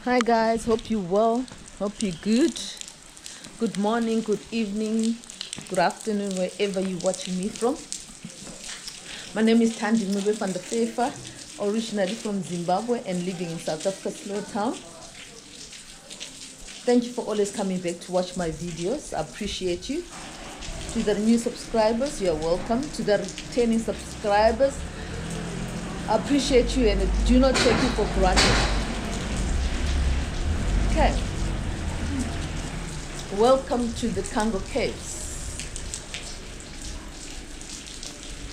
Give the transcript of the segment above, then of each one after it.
Hi guys, hope you well, hope you're good. Good morning, good evening, good afternoon, wherever you're watching me from. My name is Tandi Mube van der Fefa, originally from Zimbabwe and living in South Africa, small town. Thank you for always coming back to watch my videos. I appreciate you. To the new subscribers, you are welcome. To the returning subscribers, I appreciate you and do not take it for granted. Okay, welcome to the Cango Caves.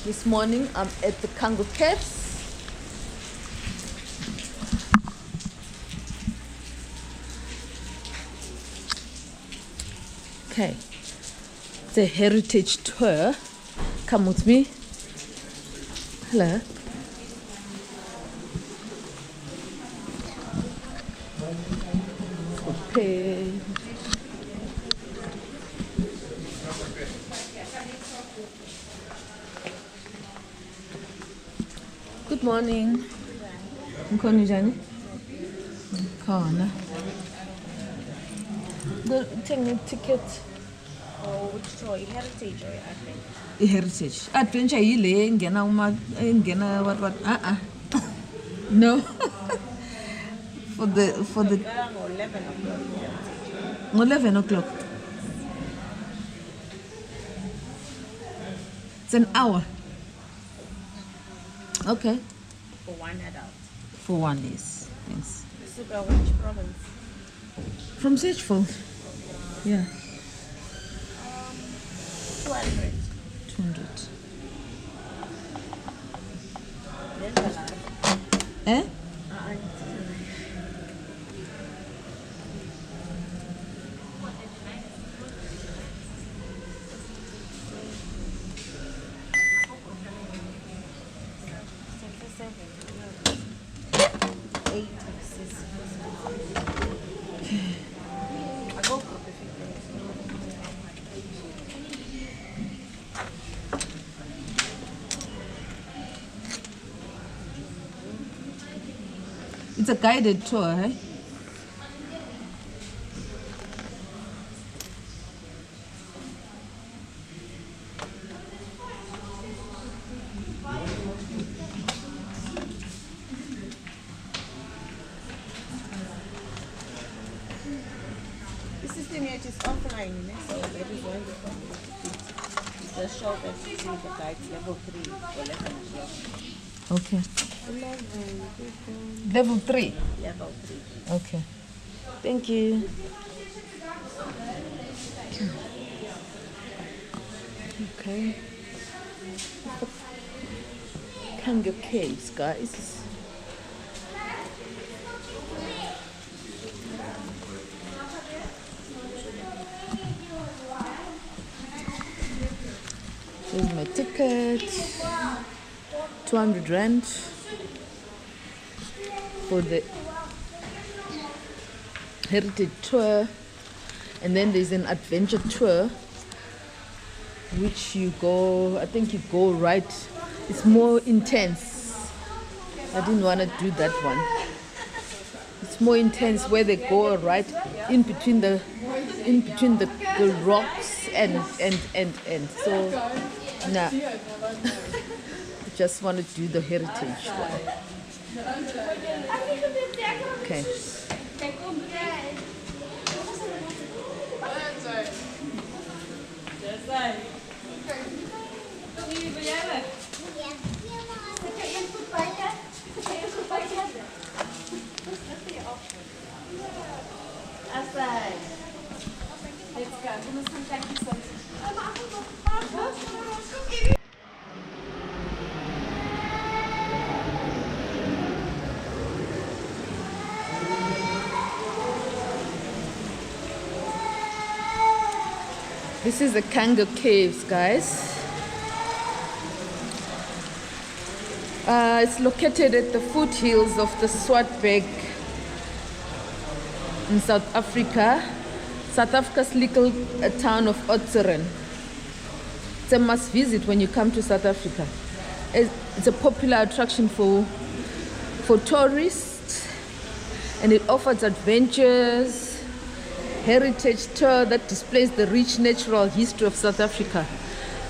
This morning I'm at the Cango Caves. Okay, it's a heritage tour. Come with me. Hello. Okay. Good morning. Nkhona njani? Khona. Take a ticket. Oh, which tour? Heritage or adventure? Heritage. Adventure yile ngena what? No. for the 11 o'clock. 11 o'clock. It's an hour. Okay. For one adult. For one, yes. Thanks. Super, which province? From Sedgefield. Yeah. 200. 200. Then Eh? It's a guided tour, eh? the system yet is offline, so that is why the problem. It just shows that you see the guides level 3 or level 4. Okay. Level 3? Level 3. Okay. Thank you. Okay. Cango Caves, guys. Here's my ticket. 200 rand for the heritage tour, and then there's an adventure tour which you go, I think you go right, it's more intense. I didn't want to do that one. It's more intense where they go right in between the rocks and so nah. I just want to do the heritage one. Okay. This is the Cango Caves, guys. It's located at the foothills of the Swartberg in South Africa. South Africa's little town of Oudtshoorn. It's a must visit when you come to South Africa. It's a popular attraction for tourists and it offers adventures, heritage tour that displays the rich natural history of South Africa.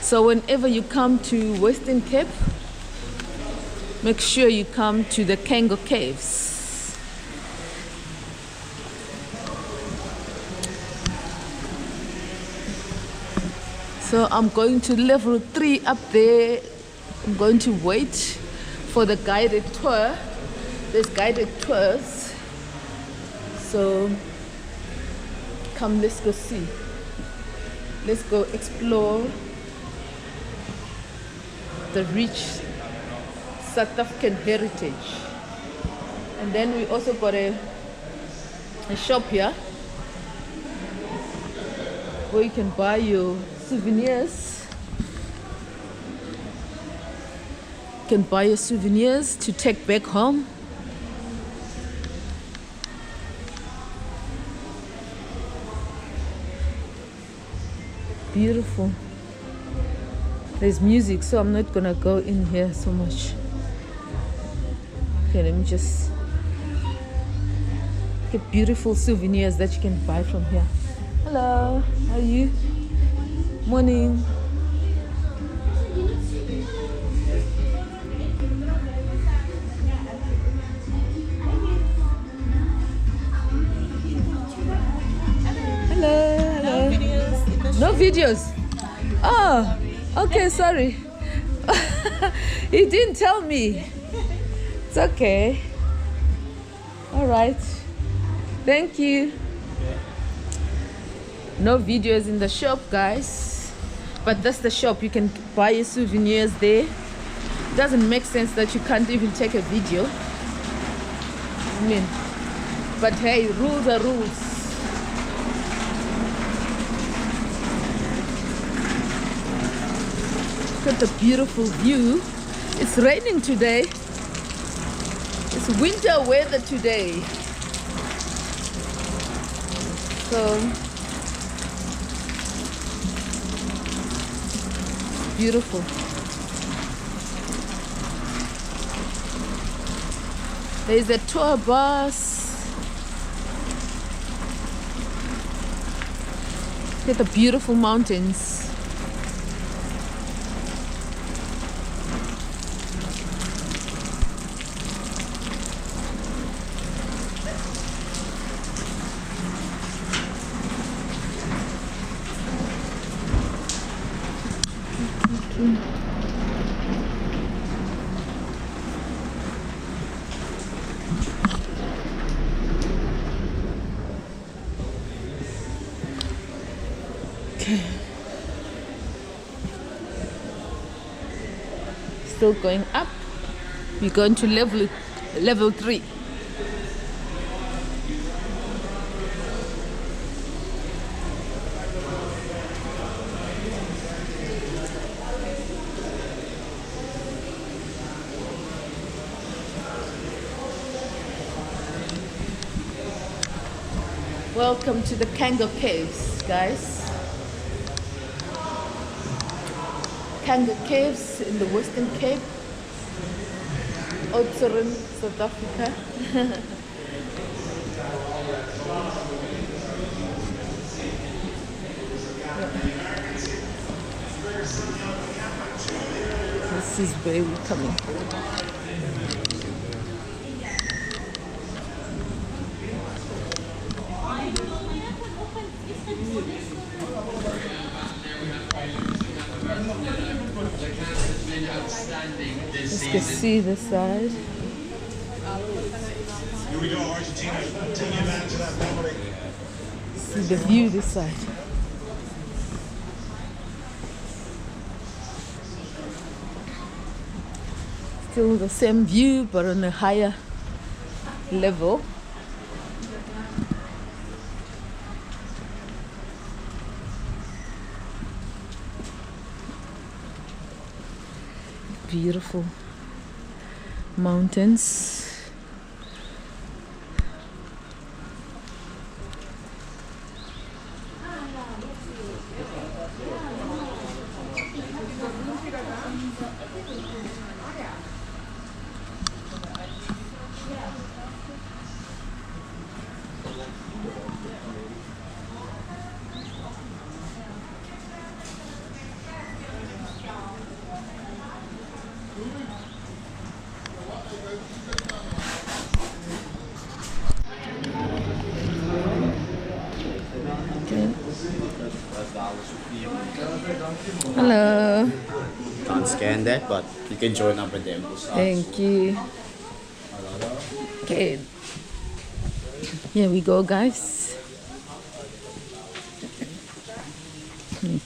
So whenever you come to Western Cape, make sure you come to the Cango Caves. So I'm going to level 3 up there. I'm going to wait for the guided tour. There's guided tours. So come, let's go see. Let's go explore the rich South African heritage. And then we also got a shop here where you can buy your souvenirs. You can buy your souvenirs to take back home. Beautiful. There's music, so I'm not gonna go in here so much. Okay, let me just get beautiful souvenirs that you can buy from here. Hello, how are you? Morning. Hello, hello. No videos. Oh, okay, sorry. He didn't tell me. It's okay. All right. Thank you. No videos in the shop, guys. But that's the shop. You can buy your souvenirs there. It doesn't make sense that you can't even take a video. I mean, but hey, rules are rules. Look at the beautiful view. It's raining today. It's winter weather today. So beautiful. There's a tour bus. Look at the beautiful mountains. Okay. Still going up. We're going to level 3. Welcome to the Cango Caves, guys. Cango Caves in the Western Cape, Oudtshoorn, South Africa. This is where we're coming. Let's go see this side. Here we go, Argentina. Take advantage of that memory. See the view this side. Still the same view, but on a higher level. Beautiful mountains. scan that, but you can join up with them. Thank you. Okay. Here we go, guys.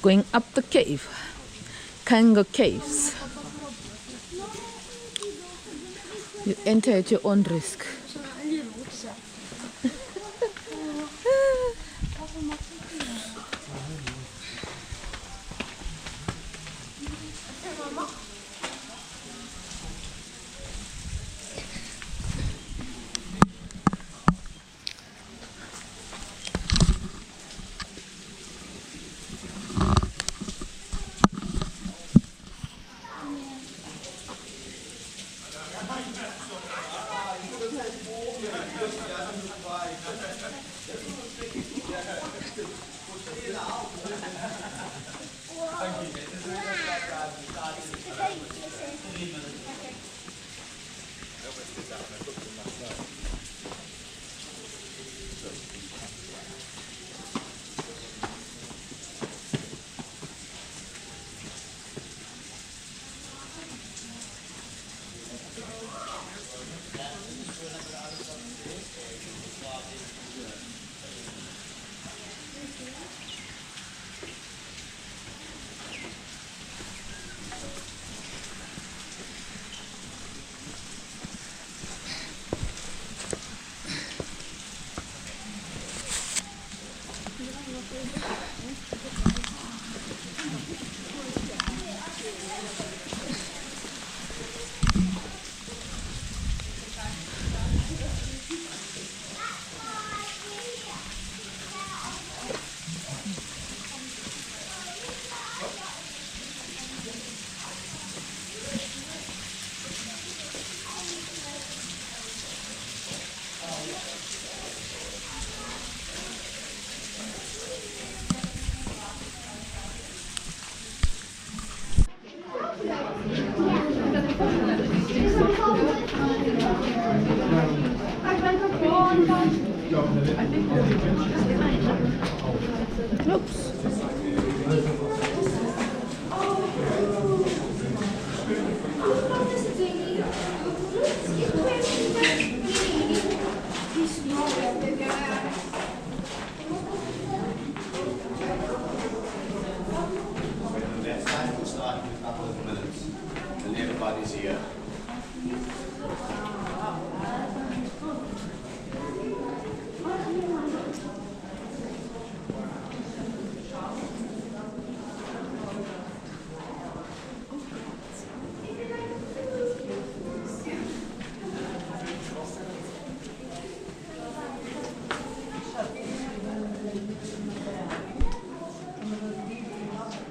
Going up the cave. Cango Caves. You enter at your own risk.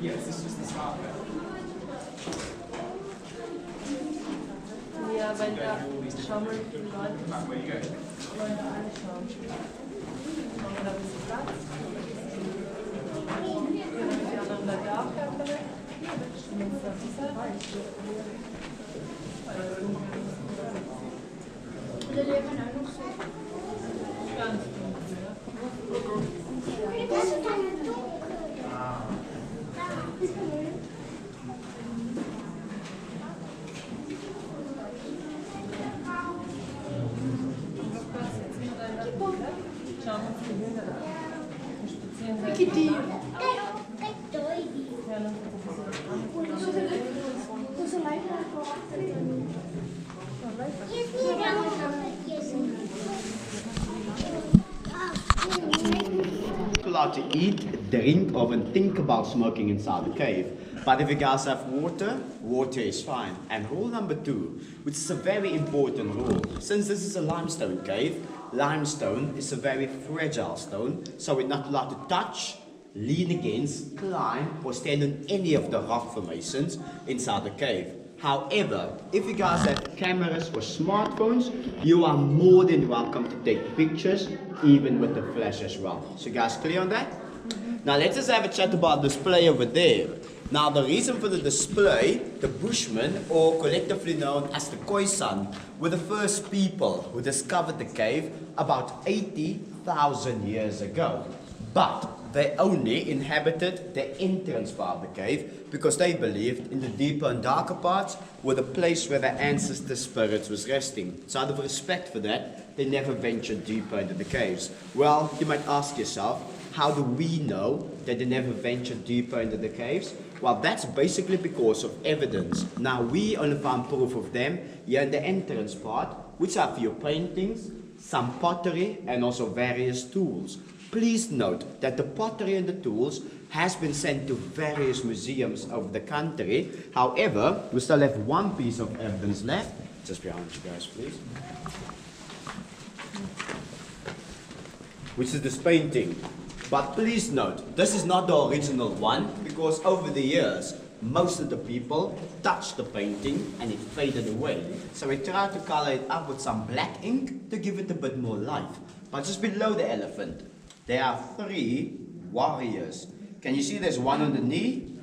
Yes, this is the start bit. Ja, weil da, schau mal, die Leute, Back where you go. Leute anschauen. Machen wir da ein bisschen Platz. Können die anderen da auch haben? Ganz dunkel, ja. Schauen wir uns die Bilder an. Wir spazieren sehr viel lang. Ja, dann Allowed to eat, drink, or even think about smoking inside the cave. But if you guys have water, water is fine. And rule number 2, which is a very important rule. Since this is a limestone cave, limestone is a very fragile stone, so we're not allowed to touch, lean against, climb, or stand on any of the rock formations inside the cave. However, if you guys have cameras or smartphones, you are more than welcome to take pictures, even with the flash as well. So you guys clear on that? Now let's just have a chat about the display over there. Now the reason for the display, the Bushmen, or collectively known as the Khoisan, were the first people who discovered the cave about 80,000 years ago. But they only inhabited the entrance part of the cave because they believed in the deeper and darker parts were the place where their ancestors' spirits was resting. So out of respect for that, they never ventured deeper into the caves. Well, you might ask yourself, how do we know that they never ventured deeper into the caves? Well, that's basically because of evidence. Now, we only found proof of them here in the entrance part, which are a few paintings, some pottery, and also various tools. Please note that the pottery and the tools has been sent to various museums of the country. However, we still have one piece of evidence left. Just behind you guys, please. Which is this painting. But please note, this is not the original one, because over the years, most of the people touched the painting and it faded away. So we tried to color it up with some black ink to give it a bit more life. But just below the elephant, there are 3 warriors. Can you see there's one on the knee,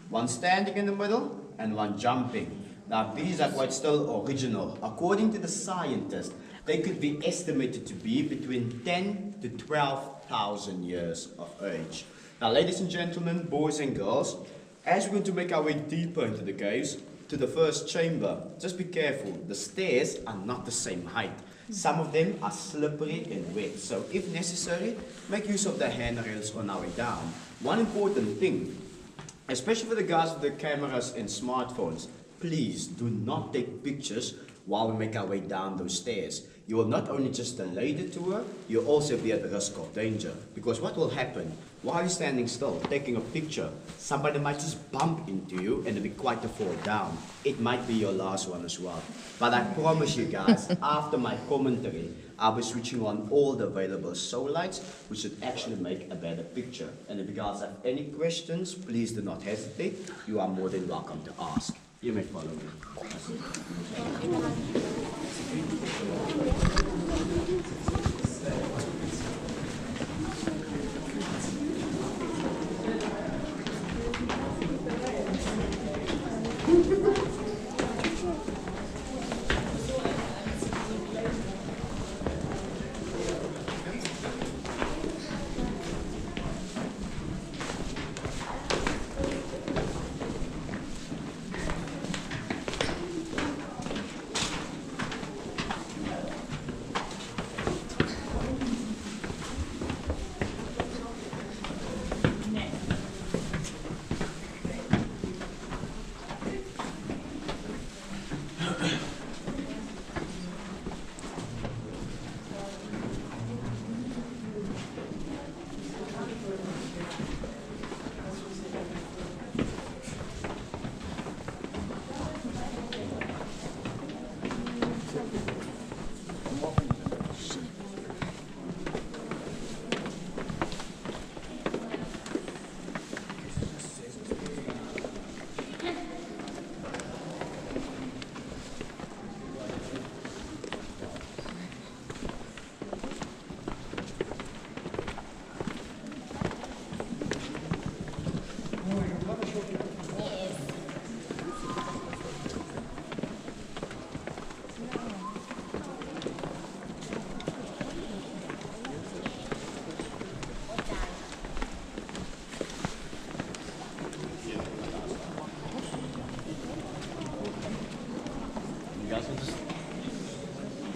one standing in the middle, and one jumping. Now these are quite still original. According to the scientists, they could be estimated to be between 10 to 12,000 years of age. Now ladies and gentlemen, boys and girls, as we're going to make our way deeper into the caves, to the first chamber, just be careful, the stairs are not the same height. Some of them are slippery and wet, so if necessary, make use of the handrails on our way down. One important thing, especially for the guys with the cameras and smartphones, please do not take pictures while we make our way down those stairs. You will not only just delay the tour, you'll also be at the risk of danger. Because what will happen, while you're standing still, taking a picture, somebody might just bump into you and it'll be quite a fall down. It might be your last one as well. But I promise you guys, after my commentary, I'll be switching on all the available soul lights, which should actually make a better picture. And if you guys have any questions, please do not hesitate. You are more than welcome to ask. You may follow me.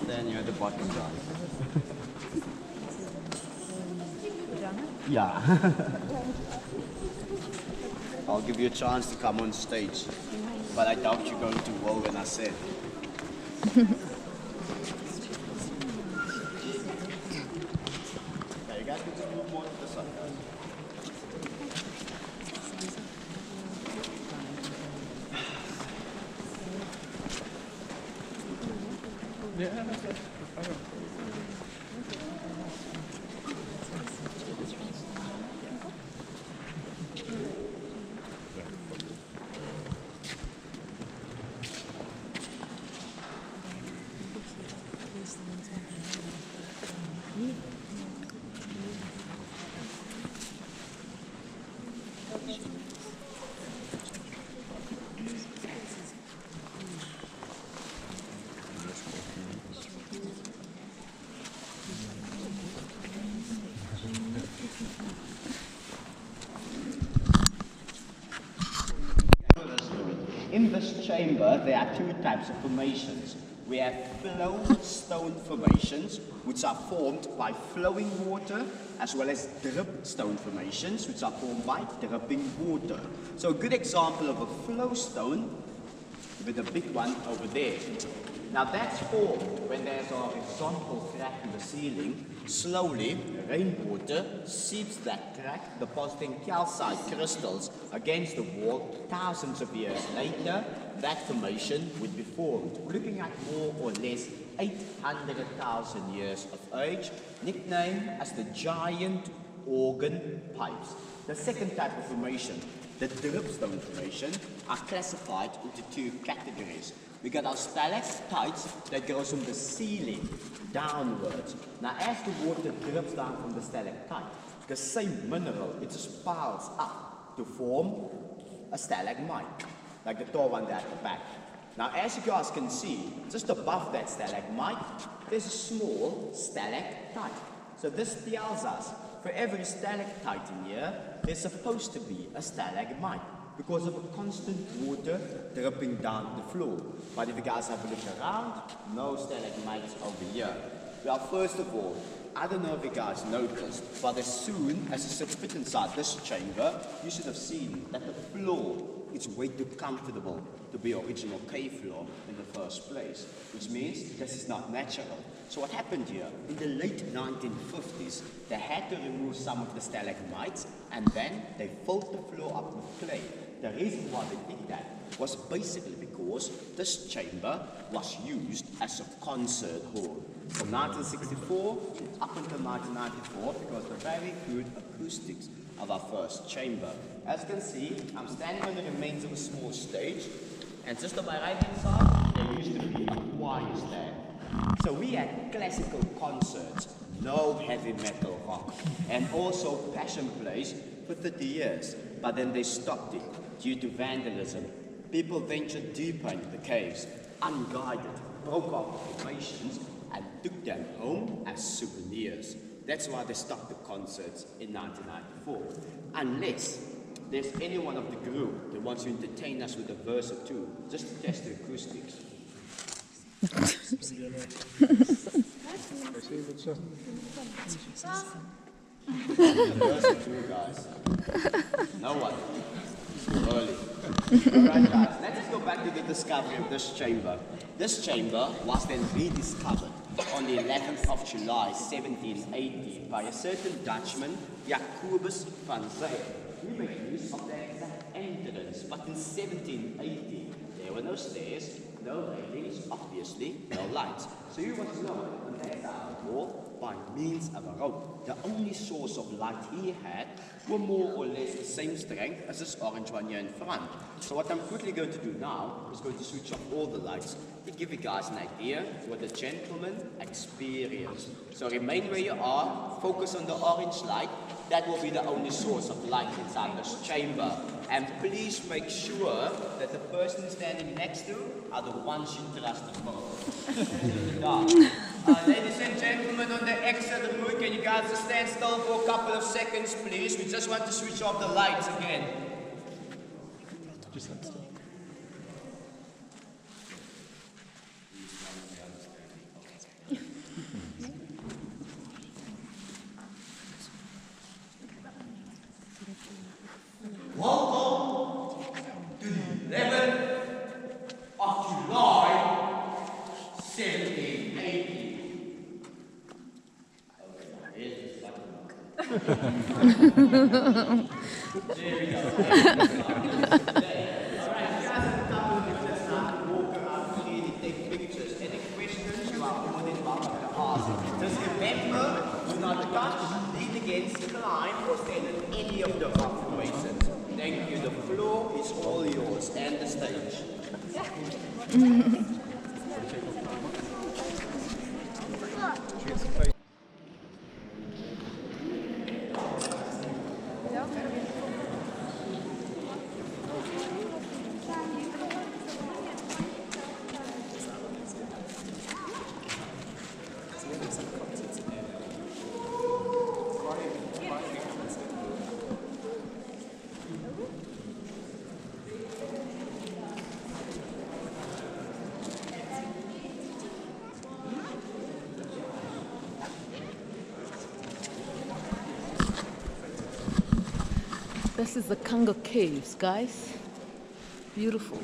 Then you're at the bottom, guys. Yeah. I'll give you a chance to come on stage, but I doubt you're going to roll when I said. Yeah, you guys can just move more to the side. chamber, there are two types of formations. We have flow stone formations, which are formed by flowing water, as well as drip stone formations, which are formed by dripping water. So a good example of a flow stone, with a big one over there. Now that's formed when there's a horizontal crack in the ceiling. Slowly, rainwater seeps that crack, depositing calcite crystals against the wall. Thousands of years later, that formation would be formed. We're looking at more or less 800,000 years of age, nicknamed as the giant organ pipes. The second type of formation, the dripstone formation, are classified into two categories. We got our stalactites that goes from the ceiling downwards. Now as the water drips down from the stalactite, the same mineral, it just piles up to form a stalagmite, like the tall one there at the back. Now as you guys can see, just above that stalagmite, there's a small stalactite. So this tells us, for every stalactite in here, there's supposed to be a stalagmite, because of a constant water dripping down the floor. But if you guys have a look around, no stalagmites over here. Well, first of all, I don't know if you guys noticed, but as soon as you set foot inside this chamber, you should have seen that the floor is way too comfortable to be original cave floor in the first place, which means this is not natural. So what happened here, in the late 1950s, they had to remove some of the stalagmites and then they filled the floor up with clay. The reason why they did that was basically because this chamber was used as a concert hall. From 1964 up until 1994, because the very good acoustics of our first chamber. As you can see, I'm standing on the remains of a small stage, and just on my right hand side, there used to be a choir stand. So we had classical concerts, no heavy metal rock, and also passion plays for 30 years. But then they stopped it due to vandalism. People ventured deeper into the caves, unguided, broke off formations, and took them home as souvenirs. That's why they stopped the concerts in 1994. Unless there's anyone of the group that wants to entertain us with a verse or two, just to test the acoustics. Verse or two, guys. No one. Early. Alright guys, let's just go back to the discovery of this chamber. This chamber was then rediscovered on the 11th of July 1780 by a certain Dutchman, Jacobus van Zyl. He made use of the exact entrance, but in 1780 there were no stairs, no railings, obviously no lights. So he was lowered on the side of the wall by means of a rope. The only source of light he had were more or less the same strength as this orange one here in front. So what I'm quickly going to do now is going to switch off all the lights to give you guys an idea what the gentleman experienced. So remain where you are, focus on the orange light. That will be the only source of light inside this chamber. And please make sure that the person standing next to are the ones you trust the most. Ladies and gentlemen on the exit route, can you guys just stand still for a couple of seconds, please? We just want to switch off the lights again. Just stand still. Welcome to the 11th of July, 1780. There we go. Walk around freely, take pictures. Any questions you are more than welcome to ask. Just remember, do not touch, lean against, climb, or stand in any of the rock formations. Thank you. The floor is all yours and the stage. This is the Cango Caves, guys. Beautiful.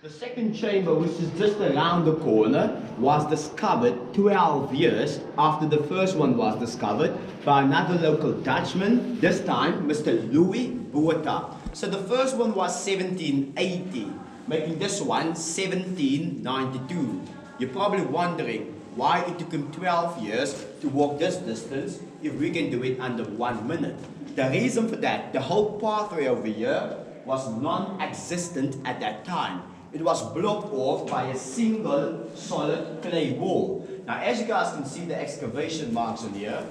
The second chamber, which is just around the corner, was discovered 12 years after the first one was discovered by another local Dutchman, this time Mr. Louis Botha. So the first one was 1780, making this one 1792. You're probably wondering why it took him 12 years to walk this distance if we can do it under 1 minute. The reason for that, the whole pathway over here was non-existent at that time. It was blocked off by a single solid clay wall. Now, as you guys can see the excavation marks on here,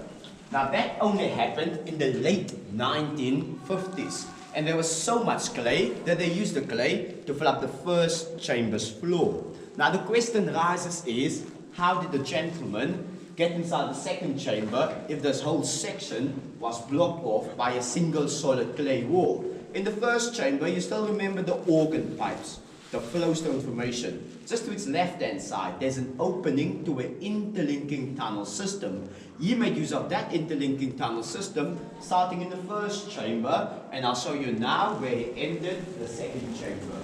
now that only happened in the late 1950s. And there was so much clay that they used the clay to fill up the first chamber's floor. Now the question rises is, how did the gentleman get inside the second chamber if this whole section was blocked off by a single solid clay wall? In the first chamber, you still remember the organ pipes, the flowstone formation. Just to its left-hand side, there's an opening to an interlinking tunnel system. He made use of that interlinking tunnel system, starting in the first chamber, and I'll show you now where he ended the second chamber.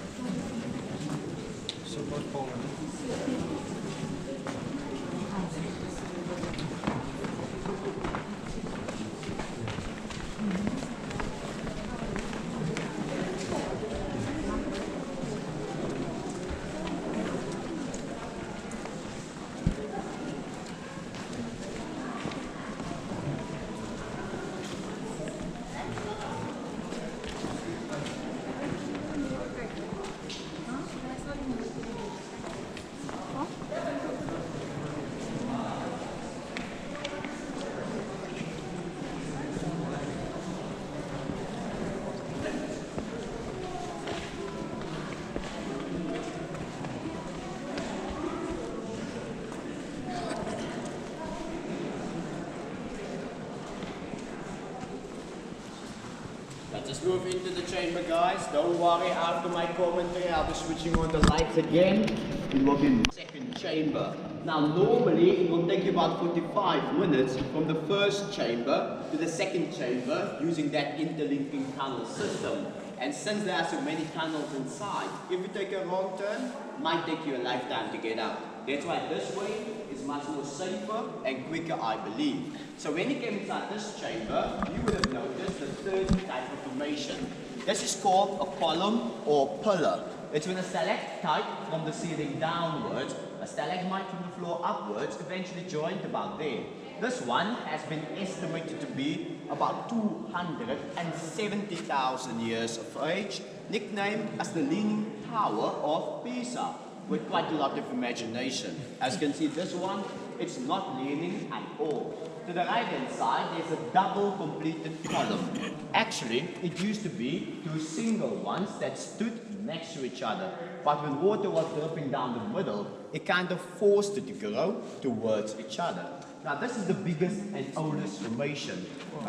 Let's move into the chamber, guys. Don't worry, after my commentary, I'll be switching on the lights again. It will be the second chamber. Now, normally, it will take you about 45 minutes from the first chamber to the second chamber using that interlinking tunnel system. And since there are so many tunnels inside, if you take a wrong turn, it might take you a lifetime to get out. That's why this way is much more safer and quicker, I believe. So when you came inside this chamber, you would have noticed the third type of formation. This is called a column or pillar. It's when a stalactite from the ceiling downwards, a stalagmite from the floor upwards, eventually joined about there. This one has been estimated to be about 270,000 years of age, nicknamed as the Leaning Tower of Pisa, with quite a lot of imagination. As you can see, this one, it's not leaning at all. To the right hand side, there's a double completed column. Actually, it used to be two single ones that stood next to each other. But when water was dripping down the middle, it kind of forced it to grow towards each other. Now this is the biggest and oldest formation,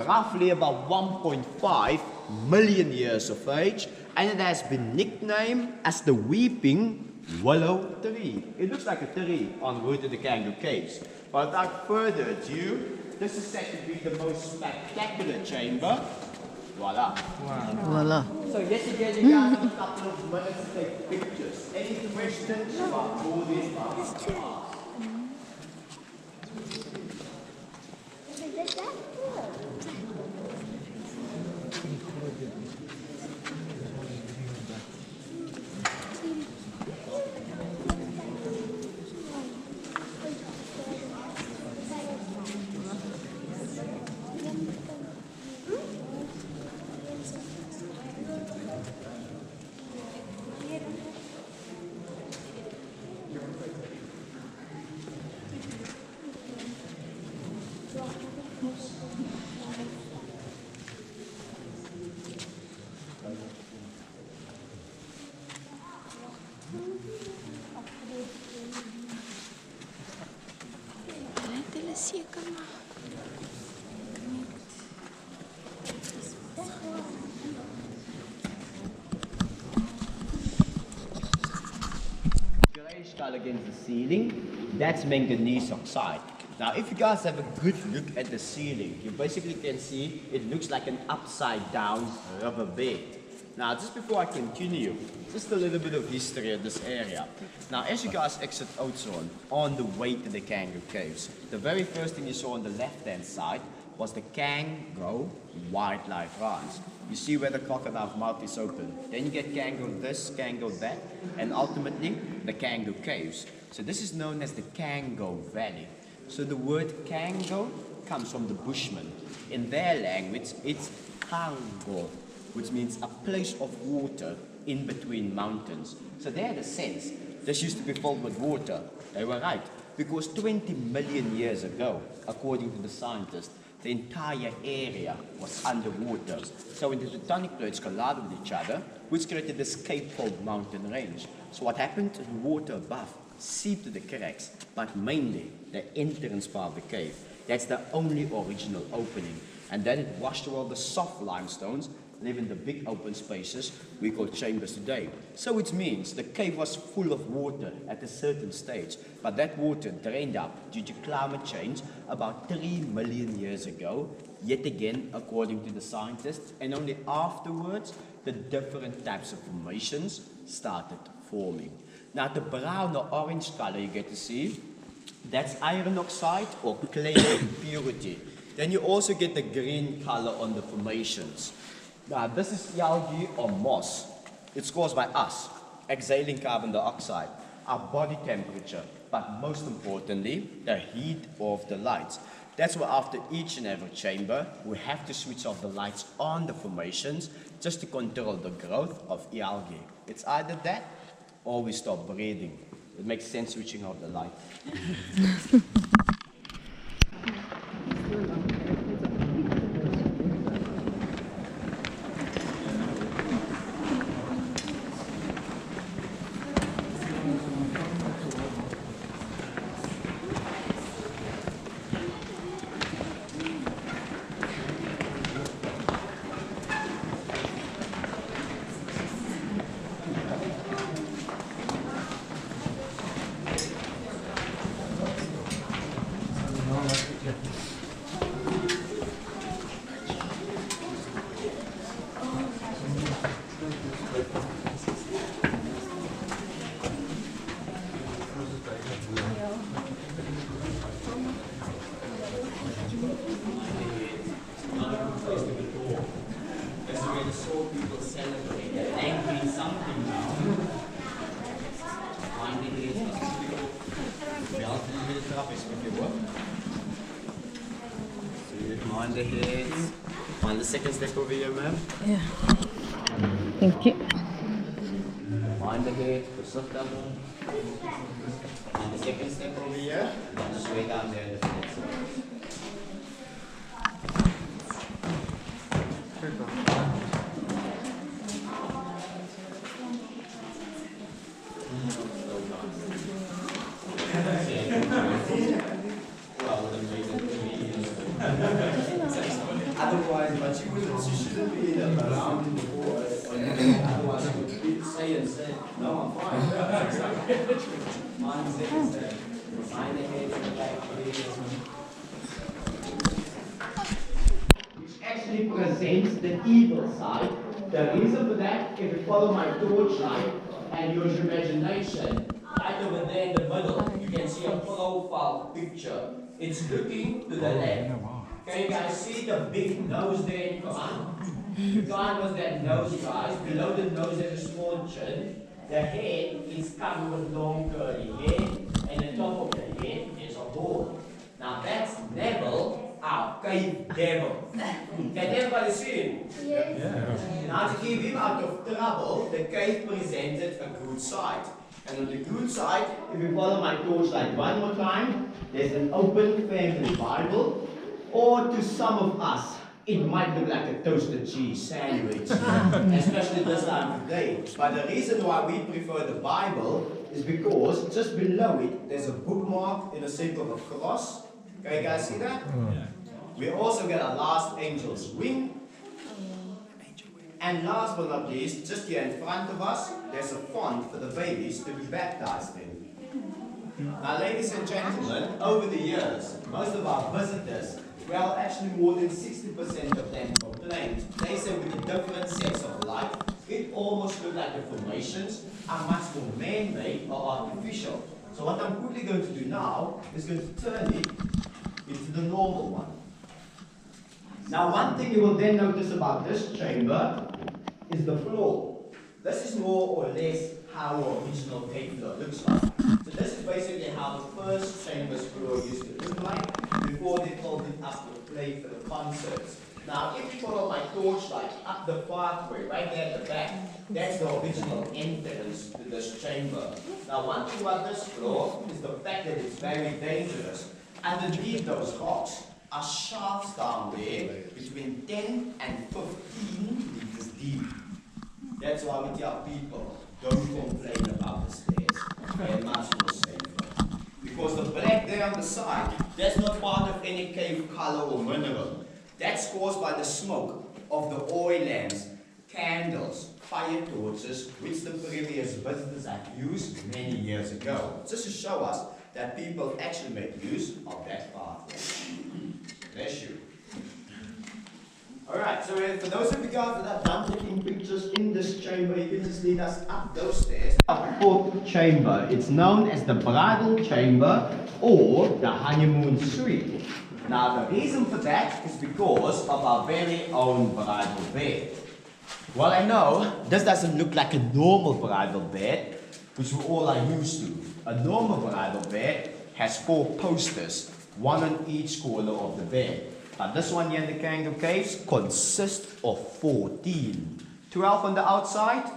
roughly about 1.5 million years of age, and it has been nicknamed as the Weeping Willow Tree. It looks like a tree en route to the Cango Caves. But without further ado, this is said to be the most spectacular chamber. Voila. Wow. Voila. So yes, again, you guys have a couple of minutes to take pictures. Any questions about all these parts? color against the ceiling, that's manganese oxide. Now, if you guys have a good look at the ceiling, you basically can see it looks like an upside down rubber bed. Now, just before I continue, just a little bit of history of this area. Now, as you guys exit Oudtshoorn on the way to the Cango Caves, the very first thing you saw on the left-hand side was the Cango wildlife ranch. You see where the crocodile's mouth is open. Then you get Cango this, Cango that, and ultimately the Cango Caves. So this is known as the Cango Valley. So the word Cango comes from the Bushmen. In their language, it's Cango, which means a place of water in between mountains. So they had a sense this used to be filled with water. They were right, because 20 million years ago, according to the scientists, the entire area was underwater. So when the tectonic plates collided with each other, which created this cape-fold mountain range. So what happened? The water above seeped to the cracks, but mainly the entrance part of the cave. That's the only original opening. And then it washed through all the soft limestones, leaving the big open spaces we call chambers today. So it means the cave was full of water at a certain stage, but that water drained up due to climate change about 3 million years ago, yet again according to the scientists, and only afterwards the different types of formations started forming. Now the brown or orange color you get to see, that's iron oxide or clay impurity. Then you also get the green color on the formations. Now this is algae or moss. It's caused by us, exhaling carbon dioxide, our body temperature, but most importantly, the heat of the lights. That's why after each and every chamber, we have to switch off the lights on the formations just to control the growth of algae. It's either that or we stop breathing. It makes sense switching off the light. Mind the heads. Mind the second step over here, ma'am. Yeah. Thank you. Mind the head, sit down. And the second step over here, just way down there in the fence. Otherwise, but she shouldn't be in a around in the forest. Otherwise, she would say and say, no, I'm fine. Mind the head, mind the head in the back, which actually presents the evil side. The reason for that, if you follow my torchlight and use your imagination, right over there in the middle, you can see a profile picture. It's looking to the left. Can you guys see the big nose there in front? Behind was that nose, guys. Below the nose there's a small chin. The head is covered with long curly hair, and the top of the head is a horn. Now that's Neville, our cave devil. Can everybody see him? Yes. Yeah. Now to keep him out of trouble, the cave presented a good side. And on the good side, if you follow my torchlight one more time, there's an open family Bible. Or to some of us, it might look like a toasted cheese sandwich, especially this time of day. But the reason why we prefer the Bible is because just below it, there's a bookmark in the shape of a cross. Can you guys see that? Yeah. We also get a last angel's wing. And last but not least, just here in front of us, there's a font for the babies to be baptized in. Now, ladies and gentlemen, over the years, most of our visitors, well, actually more than 60% of them complained. They say with the different sets of light, it almost looked like the formations are much more man-made or artificial. So what I'm quickly going to do now is going to turn it into the normal one. Now, one thing you will then notice about this chamber is the floor. This is more or less how our original cave floor looks like. So this is basically how the first chamber's floor used to look like before they filled it up with clay for the concerts. Now, if you follow my torchlight up the pathway right there at the back, that's the original entrance to this chamber. Now, one thing about this floor is the fact that it's very dangerous. Underneath those rocks are shafts down there between 10 and 15 meters deep. That's why we tell people, don't complain about the stairs. They're much more safer. Because the black there on the side, that's not part of any cave color or mineral. That's caused by the smoke of the oil lamps, candles, fire torches, which the previous visitors had used many years ago. Just to show us that people actually make use of that pathway. Bless you. Alright, so for those of you guys that are done taking pictures in this chamber, you can just lead us up those stairs. Our fourth chamber, it's known as the bridal chamber or the honeymoon suite. Now the reason for that is because of our very own bridal bed. Well, I know this doesn't look like a normal bridal bed, which we all are used to. A normal bridal bed has 4 posters, one on each corner of the bed. But this one here in the Cango Caves consists of 14. 12 on the outside,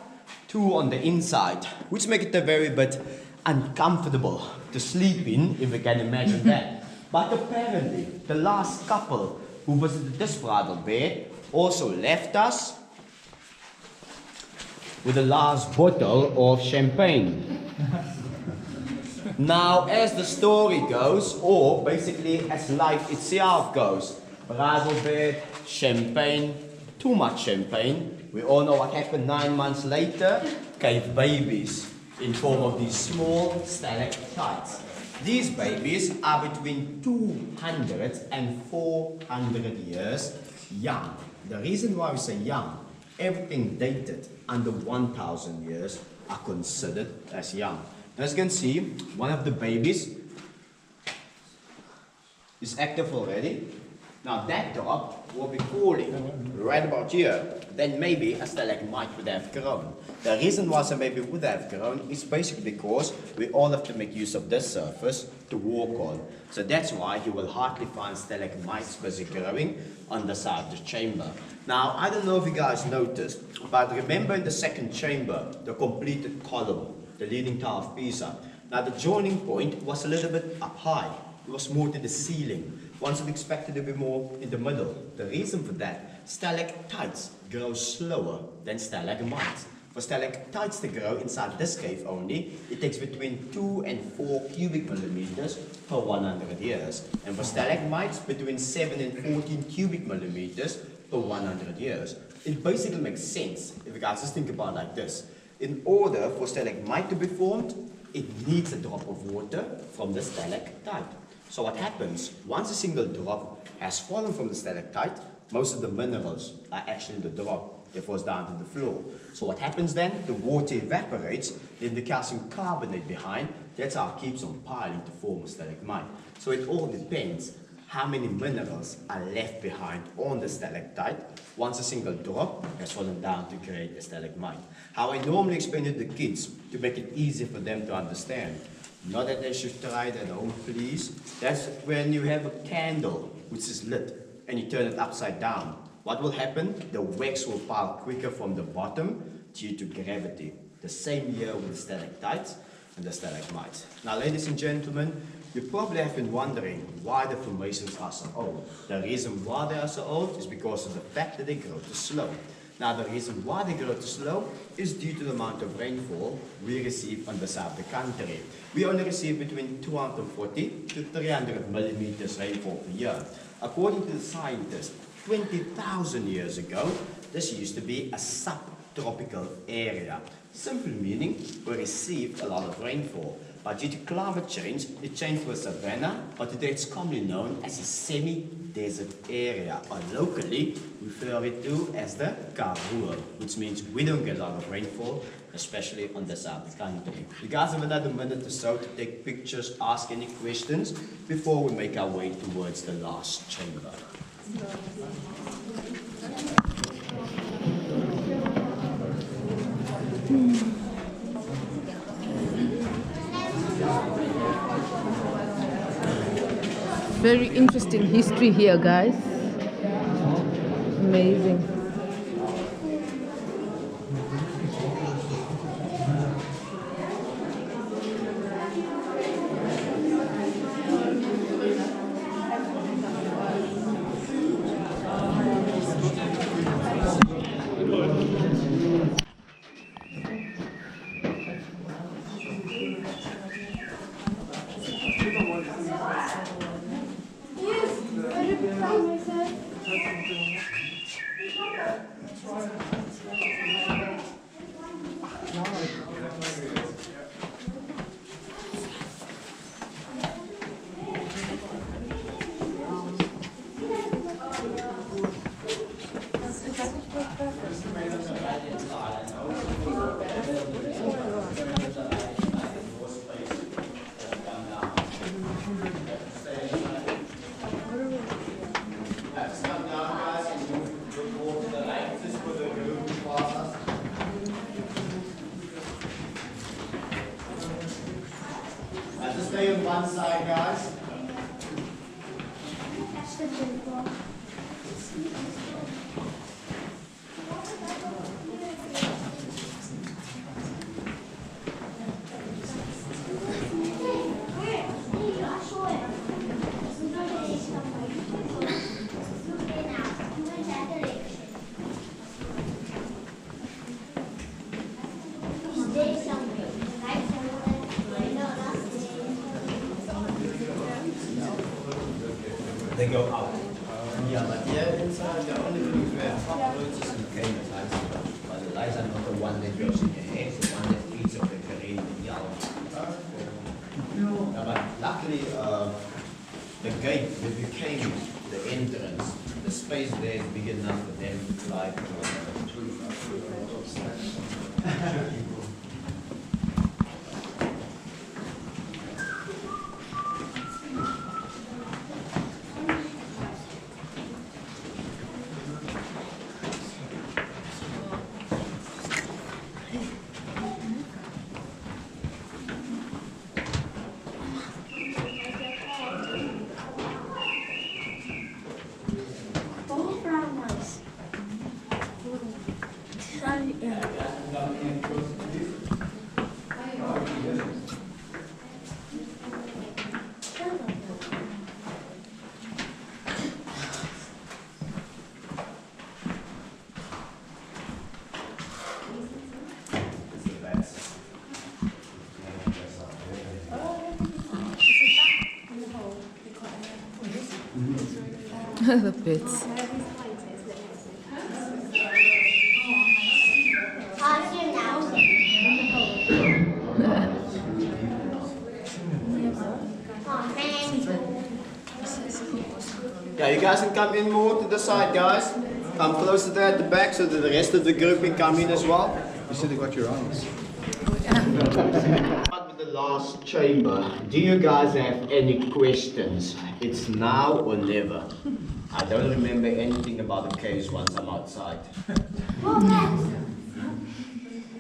2 on the inside, which makes it a very bit uncomfortable to sleep in, if you can imagine that. But apparently, the last couple who visited this bridal bed also left us with the last bottle of champagne. Now, as the story goes, or basically as life itself goes, bridal bed, champagne, too much champagne. We all know what happened 9 months later. Cave babies in form of these small stalactites. These babies are between 200 and 400 years young. The reason why we say young, everything dated under 1,000 years are considered as young. As you can see, one of the babies is active already. Now that drop will be falling right about here. Then maybe a stalagmite would have grown. The reason why some maybe would have grown is basically because we all have to make use of this surface to walk on. So that's why you will hardly find stalagmites busy growing on the side of the chamber. Now, I don't know if you guys noticed, but remember in the second chamber, the completed column, the Leaning Tower of Pisa. Now the joining point was a little bit up high. It was more to the ceiling. One would expect it to be more in the middle. The reason for that, stalactites grow slower than stalagmites. For stalactites to grow inside this cave only, it takes between 2 and 4 cubic millimeters per 100 years. And for stalagmites, between 7 and 14 cubic millimeters per 100 years. It basically makes sense if you guys just think about it like this. In order for stalagmite to be formed, it needs a drop of water from the stalactite. So what happens, once a single drop has fallen from the stalactite, most of the minerals are actually in the drop. It falls down to the floor. So what happens then? The water evaporates, then the calcium carbonate behind, that's how it keeps on piling to form a stalagmite. So it all depends how many minerals are left behind on the stalactite once a single drop has fallen down to create a stalagmite. How I normally explain it to the kids to make it easy for them to understand. Not that they should try it at home, please. That's when you have a candle which is lit and you turn it upside down. What will happen? The wax will pile quicker from the bottom due to gravity. The same here with the stalactites and the stalagmites. Now, ladies and gentlemen, you probably have been wondering why the formations are so old. The reason why they are so old is because of the fact that they grow too slow. Now, the reason why they grow too slow is due to the amount of rainfall we receive on the side of the country. We only receive between 240 to 300 millimeters rainfall per year. According to the scientists, 20,000 years ago, this used to be a subtropical area. Simply meaning we received a lot of rainfall. but due to climate change, it changed to a savanna, but today it's commonly known as a semi-desert area, or locally refer it to as the Karoo, which means we don't get a lot of rainfall, especially on this side of the country. You guys have another minute or so to take pictures, ask any questions before we make our way towards the last chamber. Very interesting history here, guys. Amazing. Stay on one side, guys. They go out. Yeah, but here inside, the only thing is where cockroaches and caves lies. But the lies are not the one that goes in your head, the one that eats of the green and yellow. Yeah, but luckily, the gate that became the entrance, the space there is big enough for them to fly through. The pits. Yeah, you guys can come in more to the side, guys. Come closer there at the back so that the rest of the group can come in as well. You said you got your arms. Start with the last chamber. Do you guys have any questions? It's now or never. I don't remember anything about the caves once I'm outside.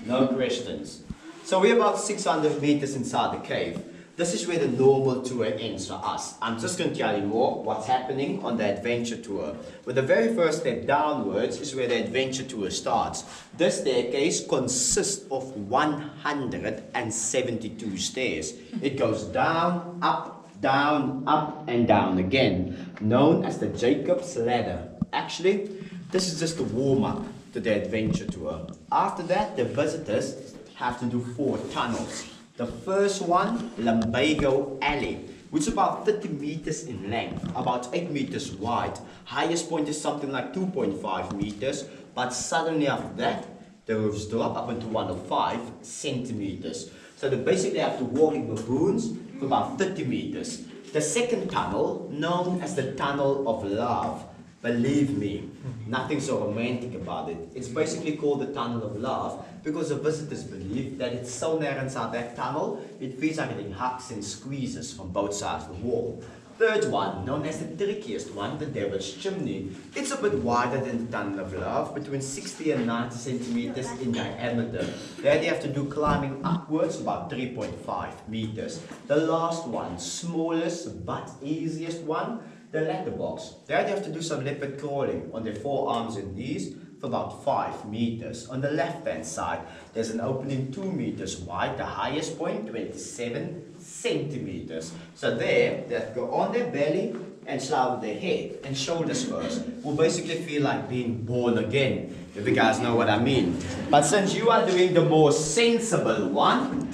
No questions. So we're about 600 meters inside the cave. This is where the normal tour ends for us. I'm just going to tell you more what's happening on the adventure tour. But the very first step downwards is where the adventure tour starts. This staircase consists of 172 stairs. It goes down, up, and down again, known as the Jacob's Ladder. Actually, this is just a warm-up to the adventure tour. After that, the visitors have to do 4 tunnels. The first one, Lumbago Alley, which is about 30 meters in length, about 8 meters wide. Highest point is something like 2.5 meters, but suddenly after that, the roofs drop up into 105 centimeters. So they basically have to walk in baboons for about 30 meters. The second tunnel, known as the Tunnel of Love, believe me, nothing so romantic about it. It's basically called the Tunnel of Love because the visitors believe that it's so narrow inside that tunnel, it feels like it hugs and squeezes from both sides of the wall. Third one, known as the trickiest one, the Devil's Chimney. It's a bit wider than the Tunnel of Love, between 60 and 90 centimeters in diameter. There they have to do climbing upwards about 3.5 meters. The last one, smallest but easiest one, the letterbox. There they have to do some leopard crawling on their forearms and knees for about 5 meters. On the left hand side, there's an opening 2 meters wide, the highest point 27 centimeters. So there, they have to go on their belly and slide their head and shoulders first. Will basically feel like being born again, if you guys know what I mean. But since you are doing the more sensible one,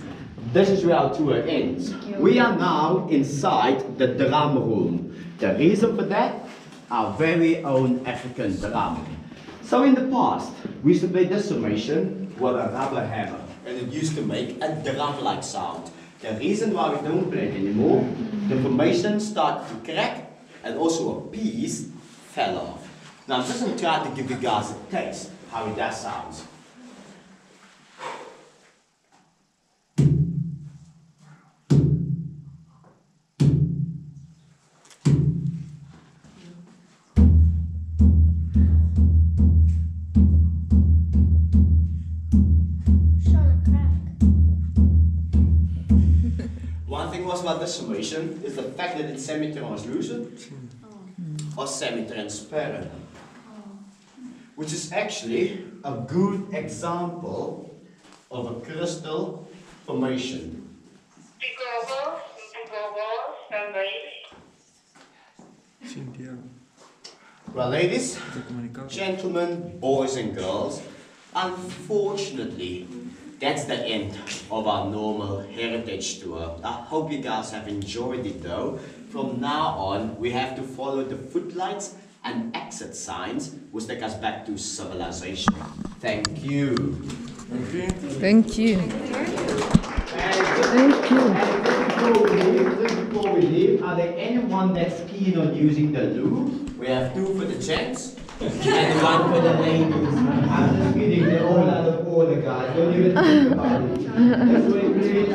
this is where our tour ends. We are now inside the drum room. The reason for that, our very own African drum. So in the past, we used to play this formation with a rubber hammer, and it used to make a drum-like sound. The reason why we don't play it anymore, the formation started to crack, and also a piece fell off. Now I'm just going to try to give you guys a taste how that sounds. About this formation is the fact that it's semi-translucent or semi-transparent, which is actually a good example of a crystal formation. Well, ladies, gentlemen, boys and girls, unfortunately, that's the end of our normal heritage tour. I hope you guys have enjoyed it though. From now on, we have to follow the footlights and exit signs, which take us back to civilization. Thank you. Thank you. Thank you. Just before we leave, are there anyone that's keen on using the loo? We have 2 for the gents and 1 for the ladies. I'm just kidding, they're all out of order, guys. Don't even think about it. That's what it really